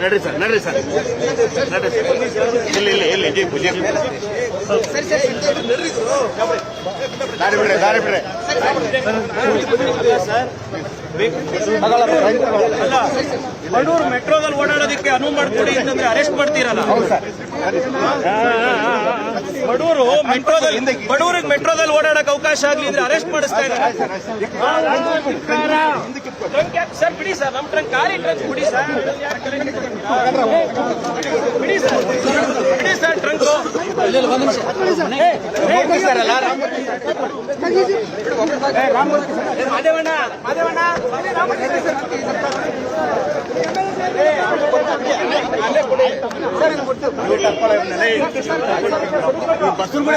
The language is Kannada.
ನಡ್ರಿ ಸರ್ ನಡ್ರಿ ಸರ್ ಇಲ್ಲಿ ಜೀಪು ದಾರಿ ಬಿಡ್ರಿ ಅಲ್ಲ ಬಡೂರು ಮೆಟ್ರೋದಲ್ಲಿ ಓಡಾಡೋದಕ್ಕೆ ಅನುವು ಮಾಡ್ಕೊಡಿ ಅಂತಂದ್ರೆ ಅರೆಸ್ಟ್ ಮಾಡ್ತೀರಲ್ಲ. ಬಡೂರಿಗೆ ಮೆಟ್ರೋದಲ್ಲಿ ಓಡಾಡಕ್ಕೆ ಅವಕಾಶ ಆಗ್ಲಿ ಅಂದ್ರೆ ಅರೆಸ್ಟ್ ಮಾಡಿಸ್ತಾ ಇದ್ದಾರೆ ಸರ್. ಬಿಡಿ ಸರ್, ನಮ್ ಟ್ರಂಕ್ ಖಾಲಿ ಟ್ರಂಕ್ ಬಿಡಿ ಸರ್, ಬಿಡಿ ಸರ್ ಟ್ರಂಕ್ ಬಸ್ಸು ಕೂಡ